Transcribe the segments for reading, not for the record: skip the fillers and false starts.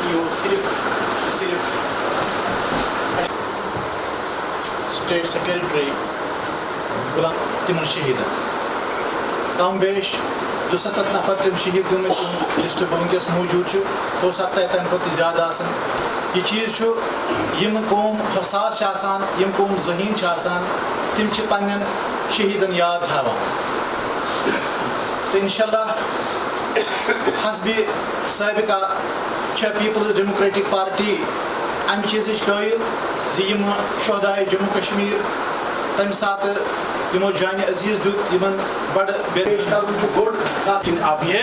यो सिर्फ state secretary गुलाम तिमन शहीद कम बेश 270 नफर तम शहीद गमत लिस्ट वनकस मौजूद हो सकता है तम खुद ज़्यादा यह चीज़ यम कौम हसास यम कौम जहीन तम पन्न शहीदन याद हावान तो इंशाल्लाह हस्बे साबिका पीपल्स डेमोक्रेटिक पार्टी अम चीज़ कायल जिम शहदाए जम्मू कश्मीर तम सात यमो जान अजीज दुत यमन बड़ गुड। लेकिन अब ये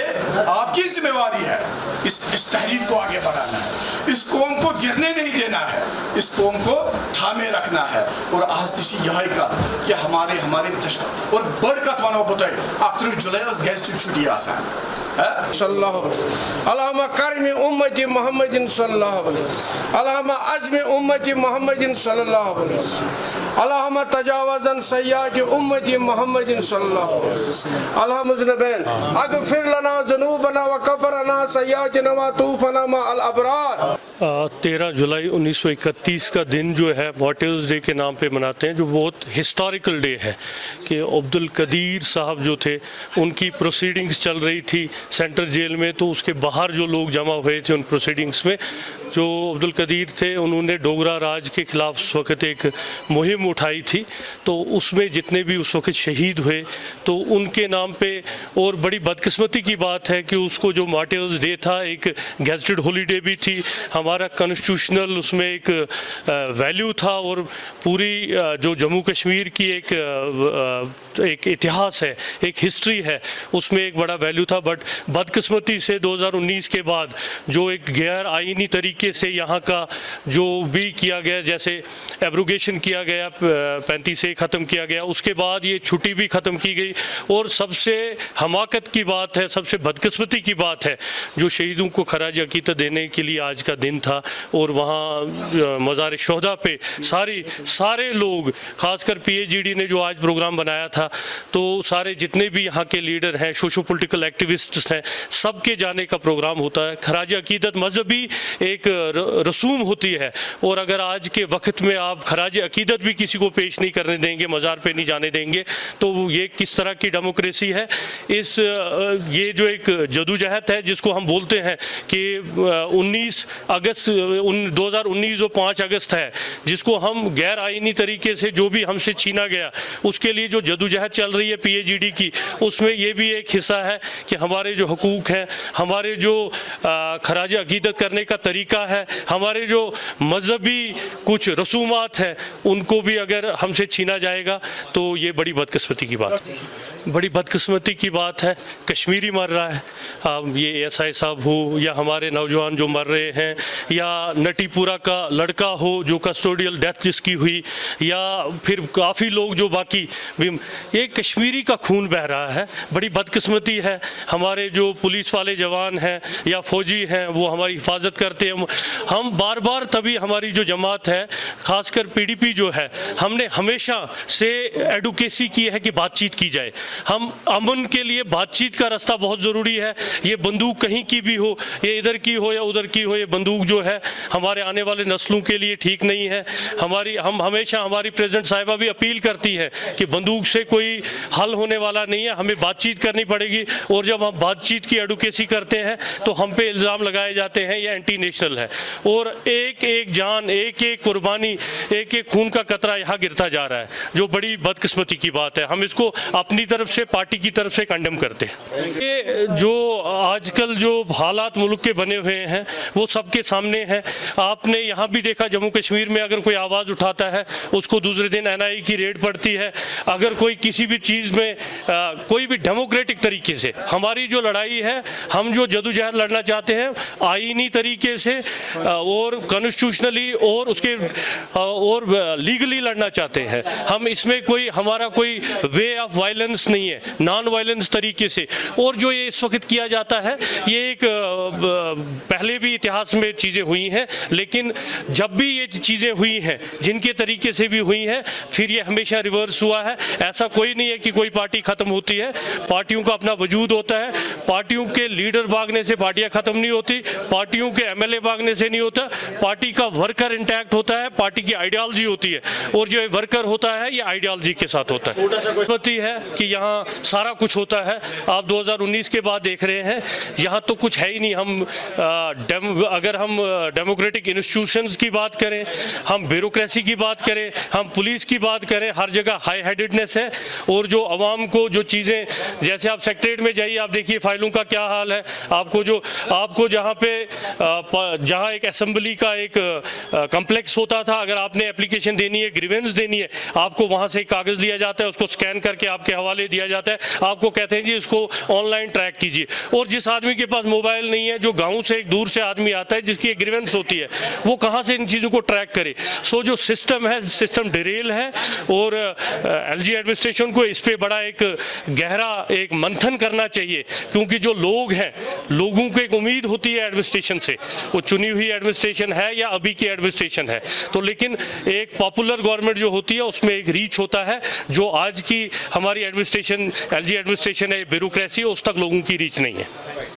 आपकी जिम्मेवारी है इस तहरीक को आगे बढ़ाना है, इस कौम को गिरने नहीं देना है, इस कौम को थामे रखना है। और आज तिशी यही का कि हमारे और बड़ कथ वनो बताए 8 जुलाई गेस्ट छुट्टी आसान अल्लाहुम्मा करमी उम्मती मुहम्मदिन सल्लल्लाहु अलैहि वसल्लम, अल्लाहुम्मा अज़्मी उम्मती मुहम्मदिन सल्लल्लाहु अलैहि वसल्लम, अल्लाहुम्मा तजावज़न सय्याति उम्मती मुहम्मदिन सल्लल्लाहु अलैहि वसल्लम, अल्लाहुम्मा अगफिर लना ज़ुनूबना व कफ़रना सय्यातिना व तूफ़ना मअल अबरार। 13 जुलाई 1931 का दिन जो है मार्टिर्स डे के नाम पे मनाते हैं, जो बहुत हिस्टोरिकल डे है कि अब्दुल कदीर साहब जो थे उनकी प्रोसीडिंग्स चल रही थी सेंट्रल जेल में, तो उसके बाहर जो लोग जमा हुए थे उन प्रोसीडिंग्स में, जो अब्दुल कदीर थे उन्होंने डोगरा राज के ख़िलाफ़ उस वक़्त एक मुहिम उठाई थी, तो उसमें जितने भी उस वक़्त शहीद हुए तो उनके नाम पे। और बड़ी बदकिस्मती की बात है कि उसको जो मार्टिर्स डे था एक गेजेटेड हॉलीडे भी थी, हमारा कॉन्स्टिट्यूशनल उसमें एक वैल्यू था और पूरी जो जम्मू कश्मीर की एक इतिहास है, एक हिस्ट्री है, उसमें एक बड़ा वैल्यू था। बट बदकिस्मती से 2019 के बाद जो एक गैर आईनी तरीके से यहाँ का जो भी किया गया, जैसे एब्रोगेशन किया गया 35 से ख़त्म किया गया, उसके बाद ये छुट्टी भी ख़त्म की गई। और सबसे हमाकत की बात है, सबसे बदकिस्मती की बात है, जो शहीदों को खराज अकीदत देने के लिए आज का दिन था और वहाँ मज़ार शोहदा पे सारे लोग, ख़ासकर PAGD ने जो आज प्रोग्राम बनाया था, तो सारे जितने भी यहाँ के लीडर हैं, सोशो पोलिटिकल एक्टिविस्ट्स हैं, सबके जाने का प्रोग्राम होता है। खराज अकीदत मजहबी एक रसूम होती है और अगर आज के वक्त में आप खराज अकीदत भी किसी को पेश नहीं करने देंगे, मज़ार पे नहीं जाने देंगे, तो ये किस तरह की डेमोक्रेसी है। ये जो एक जदोजहद है जिसको हम बोलते हैं कि 19 अगस्त 2019 जो 5 अगस्त है, जिसको हम गैर आईनी तरीके से जो भी हमसे छीना गया, उसके लिए जो जदोजहद चल रही है PAGD की, उसमें ये भी एक हिस्सा है कि हमारे जो हकूक़ हैं, हमारे जो खराज अकीदत करने का तरीका है, हमारे जो मजहबी कुछ रसूमात हैं, उनको भी अगर हमसे छीना जाएगा तो ये बड़ी बदकिस्मती की बात है। कश्मीरी मर रहा है, ये ASI साहब हो या हमारे नौजवान जो मर रहे हैं, या नटीपुरा का लड़का हो जो कस्टोडियल डेथ जिसकी हुई, या फिर काफ़ी लोग जो बाकी भी, ये कश्मीरी का खून बह रहा है। बड़ी बदकिस्मती है। हमारे जो पुलिस वाले जवान हैं या फौजी हैं वो हमारी हिफाजत करते हैं। हम बार बार, तभी हमारी जो जमात है, ख़ासकर PDP जो है, हमने हमेशा से एडवोकेसी की है कि बातचीत की जाए। हम अमन के लिए बातचीत का रास्ता बहुत ज़रूरी है। ये बंदूक कहीं की भी हो, ये इधर की हो या उधर की हो, ये बंदूक जो है हमारे आने वाले नस्लों के लिए ठीक नहीं है। हम हमेशा, हमारी प्रेसिडेंट साहिबा भी अपील करती है कि बंदूक से कोई हल होने वाला नहीं है, हमें बातचीत करनी पड़ेगी। और जब हम बातचीत की एडवोकेसी करते हैं तो हम पे इल्ज़ाम लगाए जाते हैं ये एंटी नेशनल है, और एक एक जान, एक एक कुर्बानी, एक एक खून का कतरा यहाँ गिरता जा रहा है, जो बड़ी बदकिस्मती की बात है। हम इसको अपनी तरफ से, पार्टी की तरफ से कंडेम करते हैं। ये जो आजकल जो हालात मुल्क के बने हुए हैं वो सबके सामने है। आपने यहाँ भी देखा, जम्मू कश्मीर में अगर कोई आवाज़ उठाता है उसको दूसरे दिन NIA की रेड पड़ती है। अगर कोई किसी भी चीज़ में कोई भी डेमोक्रेटिक तरीके से, हमारी जो लड़ाई है, हम जो जदोजहद लड़ना चाहते हैं आईनी तरीके से और कॉन्स्टिट्यूशनली और लीगली लड़ना चाहते हैं। हम इसमें हमारा कोई वे ऑफ वायलेंस नहीं है, नॉन वायलेंस तरीके से। और जो ये इस वक्त किया जाता है, ये एक पहले भी इतिहास में चीज़ें हुई हैं, लेकिन जब भी ये चीज़ें हुई हैं जिनके तरीके से भी हुई हैं, फिर ये हमेशा रिवर्स हुआ है। ऐसा कोई नहीं है कि कोई पार्टी ख़त्म होती है, पार्टियों का अपना वजूद होता है। पार्टियों के लीडर भागने से पार्टियां ख़त्म नहीं होती, पार्टियों के एमएलए भागने से नहीं होता, पार्टी का वर्कर इंटैक्ट होता है, पार्टी की आइडियोलॉजी होती है, और जो वर्कर होता है ये आइडियोलॉजी के साथ होता है। छोटा सा कुछ है कि यहाँ सारा कुछ होता है। आप 2019 के बाद देख रहे हैं, यहाँ तो कुछ है ही नहीं। अगर हम डेमोक्रेटिक इंस्टीट्यूशंस की बात करें, हम ब्यूरोक्रेसी की बात करें, हम पुलिस की बात करें, हर जगह हाई हेडेडनेस है। और जो अवाम को जो चीज़ें, जैसे आप सेक्रेटरीट में जाइए, आप देखिए फाइलों का क्या हाल है। आपको जहाँ एक असेंबली का एक कम्प्लेक्स होता था, अगर आपने एप्लीकेशन देनी है, ग्रीवेंस देनी है, आपको वहाँ से एक कागज़ लिया जाता है, उसको स्कैन करके आपके हवाले दिया जाता है, आपको कहते हैं जी इसको ऑनलाइन ट्रैक कीजिए। और जिस आदमी के पास मोबाइल नहीं है, जो गाँव से एक दूर से आदमी आता है जिसकी एक ग्रीवेंस होती है, वो कहाँ से इन चीज़ों को ट्रैक करे। सो जो सिस्टम है, सिस्टम डिरेल है। और एलजी एडमिनिस्ट्रेशन को इस पर बड़ा एक गहरा एक मंथन करना चाहिए, क्योंकि जो लोग हैं, लोगों को एक उम्मीद होती है एडमिनिस्ट्रेशन से, वो चुनी हुई एडमिनिस्ट्रेशन है या अभी की एडमिनिस्ट्रेशन है, तो लेकिन एक पॉपुलर गवर्नमेंट जो होती है उसमें एक रीच होता है, जो आज की हमारी एडमिनिस्ट्रेशन, एलजी एडमिनिस्ट्रेशन है, ब्यूरोक्रेसी, उस तक लोगों की रीच नहीं है।